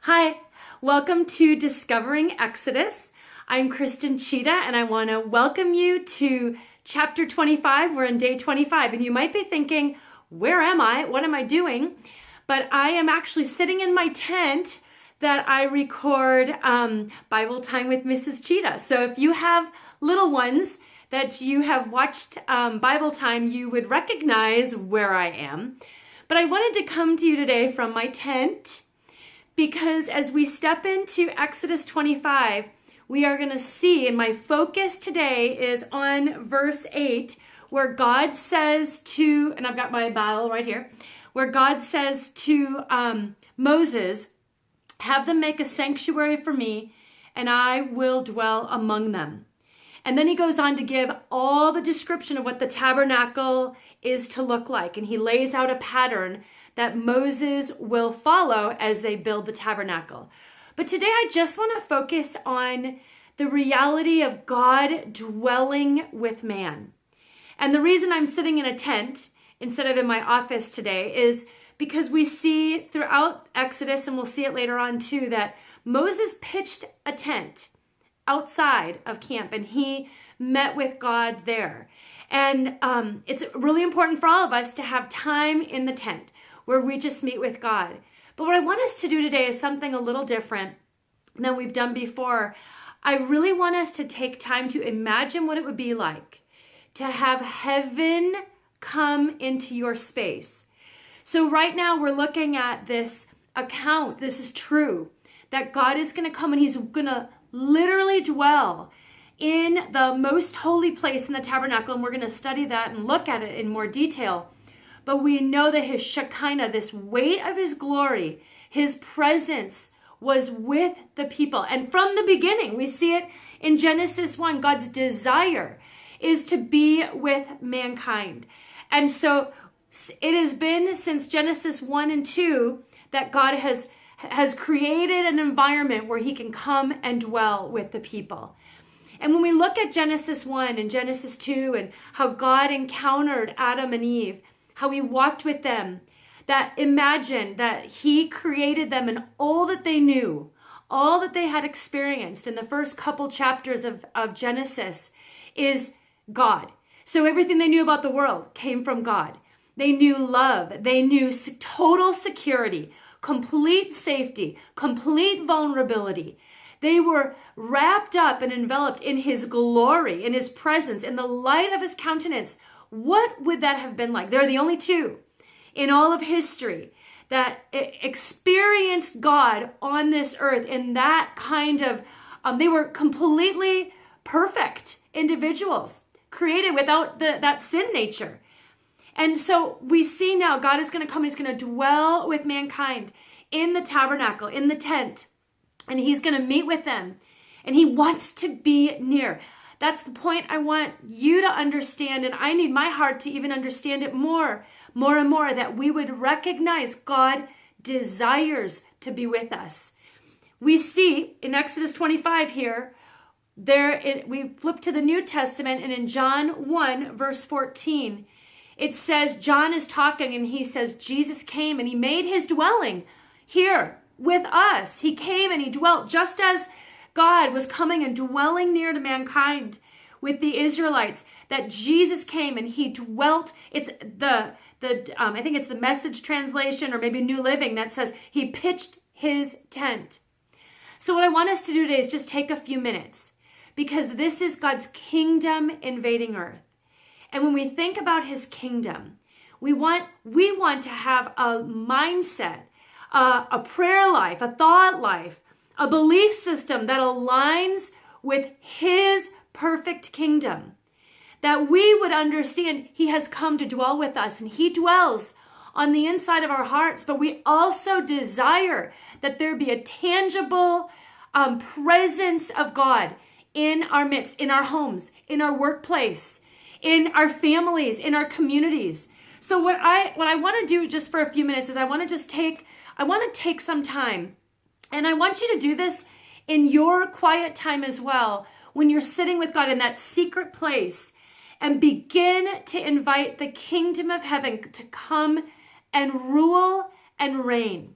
Hi, welcome to Discovering Exodus. I'm Kristen Tschida, and I want to welcome you to chapter 25. We're in day 25, and you might be thinking, where am I? What am I doing? But I am actually sitting in my tent that I record Bible time with Mrs. Tschida. So if you have little ones that you have watched Bible time, you would recognize where I am. But I wanted to come to you today from my tent because as we step into Exodus 25, we are going to see, and my focus today is on verse 8, where God says to, and I've got my Bible right here, where God says to Moses, have them make a sanctuary for me, and I will dwell among them. And then he goes on to give all the description of what the tabernacle is to look like. And he lays out a pattern that Moses will follow as they build the tabernacle. But today I just want to focus on the reality of God dwelling with man. And the reason I'm sitting in a tent instead of in my office today is because we see throughout Exodus, and we'll see it later on too, that Moses pitched a tent outside of camp and he met with God there. And it's really important for all of us to have time in the tent where we just meet with God. But what I want us to do today is something a little different than we've done before. I really want us to take time to imagine what it would be like to have heaven come into your space. So right now we're looking at this account. This is true, that God is going to come and he's going to literally dwell in the most holy place in the tabernacle. And we're going to study that and look at it in more detail. But we know that his Shekinah, this weight of his glory, his presence was with the people. And from the beginning, we see it in Genesis 1, God's desire is to be with mankind. And so it has been since Genesis 1 and 2 that God has created an environment where he can come and dwell with the people. And when we look at Genesis 1 and Genesis 2 and how God encountered Adam and Eve, how he walked with them, that imagine that he created them and all that they knew, all that they had experienced in the first couple chapters of Genesis is God. So everything they knew about the world came from God. They knew love. They knew total security, complete safety, complete vulnerability. They were wrapped up and enveloped in his glory, in his presence, in the light of his countenance. What would that have been like? They're the only two in all of history that experienced God on this earth in that kind of, they were completely perfect individuals, created without that sin nature. And so we see now God is going to come, he's going to dwell with mankind in the tabernacle, in the tent, and he's going to meet with them, and he wants to be near. That's the point I want you to understand, and I need my heart to even understand it more and more, that we would recognize God desires to be with us. We see in Exodus 25 here, we flip to the New Testament, and in John 1, verse 14, it says, John is talking, and he says, Jesus came and he made his dwelling here with us. He came and he dwelt just as God was coming and dwelling near to mankind with the Israelites, that Jesus came and he dwelt. It's I think it's the Message translation or maybe New Living that says he pitched his tent. So what I want us to do today is just take a few minutes, because this is God's kingdom invading earth. And when we think about his kingdom, we want to have a mindset, a prayer life, a thought life, a belief system that aligns with his perfect kingdom. That we would understand he has come to dwell with us, and he dwells on the inside of our hearts, but we also desire that there be a tangible presence of God in our midst, in our homes, in our workplace, in our families, in our communities. So what I want to do just for a few minutes is I want to take some time, and I want you to do this in your quiet time as well, when you're sitting with God in that secret place, and begin to invite the kingdom of heaven to come and rule and reign.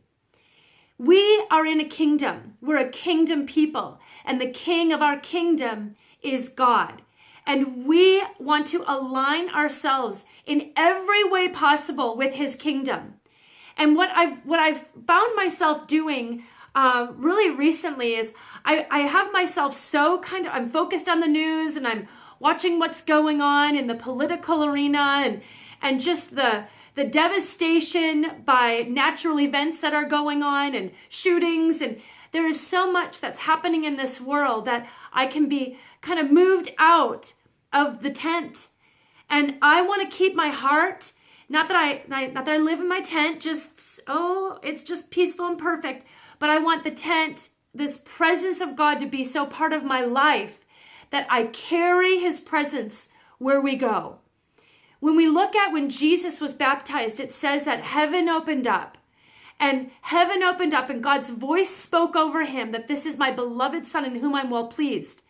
We are in a kingdom. We're a kingdom people, and the king of our kingdom is God. And we want to align ourselves in every way possible with his kingdom. And what I've found myself doing really recently is I have myself so I'm focused on the news, and I'm watching what's going on in the political arena, and just the devastation by natural events that are going on and shootings. And there is so much that's happening in this world that I can be kind of moved out of the tent. And I want to keep my heart, not that I live in my tent, it's just peaceful and perfect, but I want the tent, this presence of God, to be so part of my life that I carry his presence where we go. When we look at when Jesus was baptized, it says that heaven opened up, and God's voice spoke over him that this is my beloved son in whom I'm well pleased.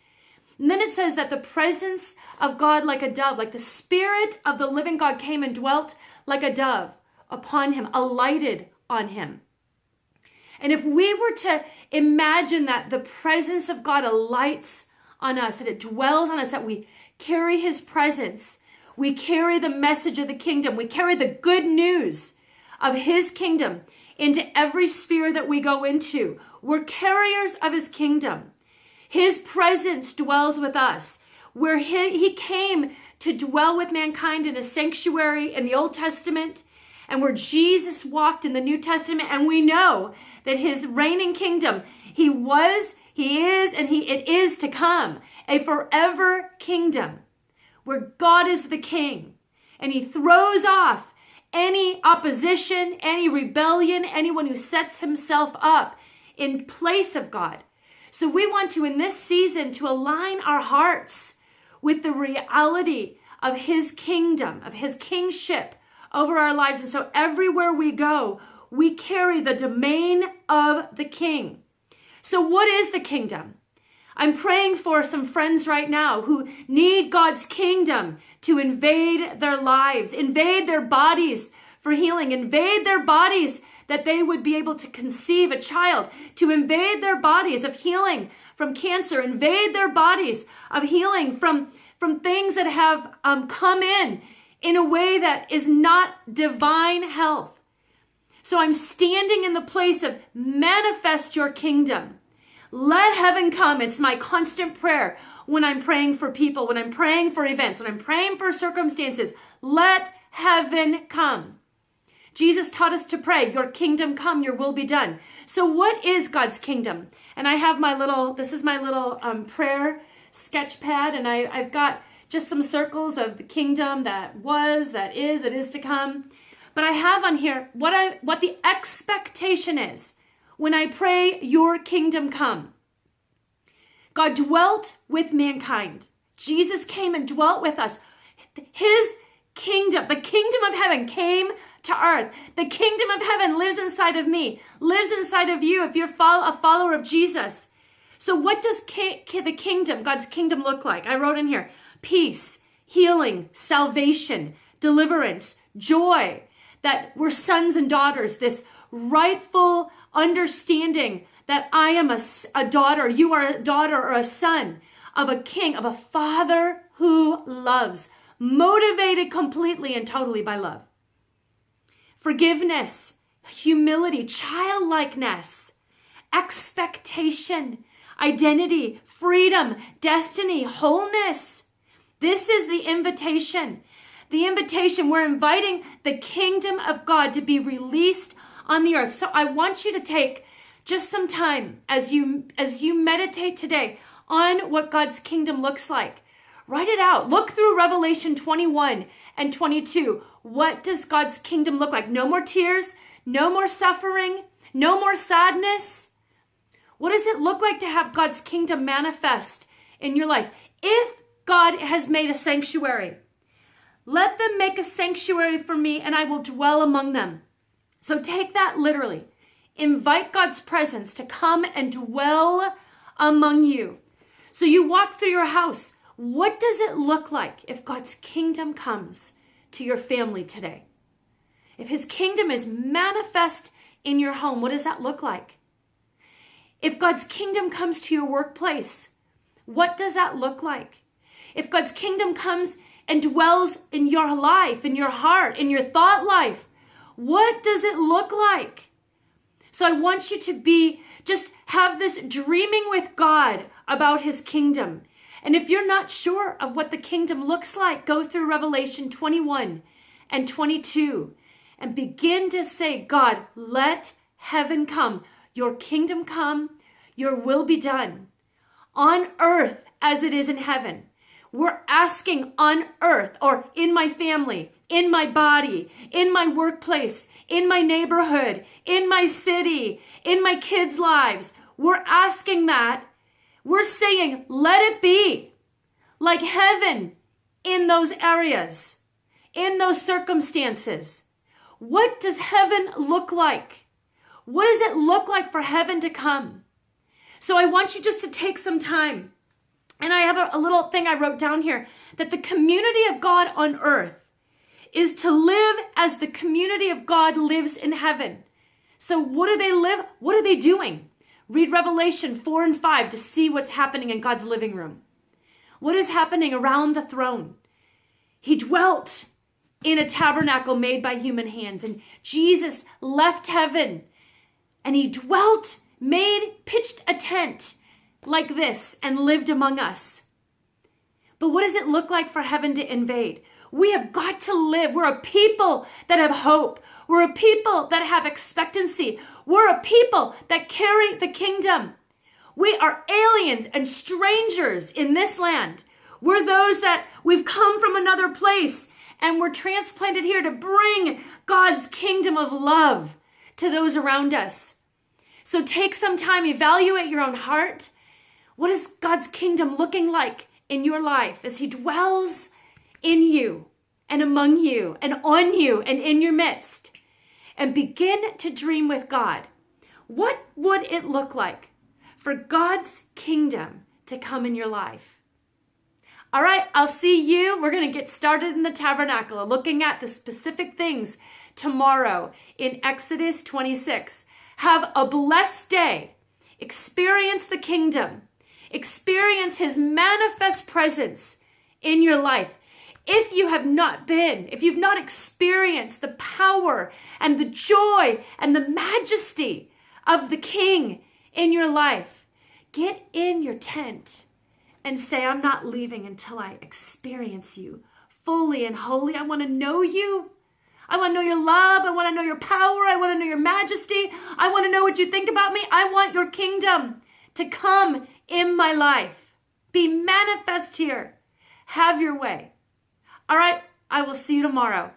And then it says that the presence of God like a dove, like the Spirit of the living God came and dwelt like a dove upon him, alighted on him. And if we were to imagine that the presence of God alights on us, that it dwells on us, that we carry his presence, we carry the message of the kingdom, we carry the good news of his kingdom into every sphere that we go into. We're carriers of his kingdom. His presence dwells with us. Where he came to dwell with mankind in a sanctuary in the Old Testament, and where Jesus walked in the New Testament, and we know that his reigning kingdom, he was, he is, and it is to come, a forever kingdom where God is the king, and he throws off any opposition, any rebellion, anyone who sets himself up in place of God. So we want to, in this season, to align our hearts with the reality of his kingdom, of his kingship over our lives. And so everywhere we go, we carry the domain of the king. So what is the kingdom? I'm praying for some friends right now who need God's kingdom to invade their lives, invade their bodies for healing, invade their bodies that they would be able to conceive a child, to invade their bodies of healing from cancer, invade their bodies of healing from things that have come in a way that is not divine health. So I'm standing in the place of manifest your kingdom. Let heaven come. It's my constant prayer when I'm praying for people, when I'm praying for events, when I'm praying for circumstances. Let heaven come. Jesus taught us to pray, your kingdom come, your will be done. So what is God's kingdom? And I have this is my little prayer sketch pad, and I've got just some circles of the kingdom that was, that is to come. But I have on here what the expectation is when I pray, your kingdom come. God dwelt with mankind. Jesus came and dwelt with us. His kingdom, the kingdom of heaven came to earth. The kingdom of heaven lives inside of me, lives inside of you if you're a follower of Jesus. So what does the kingdom, God's kingdom, look like? I wrote in here, peace, healing, salvation, deliverance, joy, that we're sons and daughters, this rightful understanding that I am a daughter, you are a daughter or a son of a king, of a father who loves, motivated completely and totally by love. Forgiveness, humility, childlikeness, expectation, identity, freedom, destiny, wholeness. This is the invitation. The invitation, we're inviting the kingdom of God to be released on the earth. So I want you to take just some time as you meditate today on what God's kingdom looks like. Write it out. Look through Revelation 21 and 22. What does God's kingdom look like? No more tears, no more suffering, no more sadness. What does it look like to have God's kingdom manifest in your life? If God has made a sanctuary, let them make a sanctuary for me and I will dwell among them. So take that literally. Invite God's presence to come and dwell among you. So you walk through your house. What does it look like if God's kingdom comes to your family today? If his kingdom is manifest in your home, what does that look like? If God's kingdom comes to your workplace, what does that look like? If God's kingdom comes and dwells in your life, in your heart, in your thought life, what does it look like? So I want you to just have this dreaming with God about his kingdom. And if you're not sure of what the kingdom looks like, go through Revelation 21 and 22 and begin to say, God, let heaven come, your kingdom come, your will be done on earth as it is in heaven. We're asking on earth or in my family, in my body, in my workplace, in my neighborhood, in my city, in my kids' lives. We're asking that. We're saying, let it be like heaven in those areas, in those circumstances. What does heaven look like? What does it look like for heaven to come? So I want you just to take some time. And I have a little thing I wrote down here, that the community of God on earth is to live as the community of God lives in heaven. So what do they live? What are they doing? Read Revelation 4 and 5 to see what's happening in God's living room. What is happening around the throne? He dwelt in a tabernacle made by human hands, and Jesus left heaven and he dwelt, pitched a tent like this and lived among us. But what does it look like for heaven to invade? We have got to live. We're a people that have hope. We're a people that have expectancy. We're a people that carry the kingdom. We are aliens and strangers in this land. We're those that we've come from another place and we're transplanted here to bring God's kingdom of love to those around us. So take some time, evaluate your own heart. What is God's kingdom looking like in your life as he dwells in you and among you and on you and in your midst? And begin to dream with God. What would it look like for God's kingdom to come in your life? All right, I'll see you. We're going to get started in the tabernacle, looking at the specific things tomorrow in Exodus 26. Have a blessed day. Experience the kingdom. Experience his manifest presence in your life. If you've not experienced the power and the joy and the majesty of the King in your life, get in your tent and say, I'm not leaving until I experience you fully and wholly. I want to know you. I want to know your love. I want to know your power. I want to know your majesty. I want to know what you think about me. I want your kingdom to come in my life. Be manifest here. Have your way. All right, I will see you tomorrow.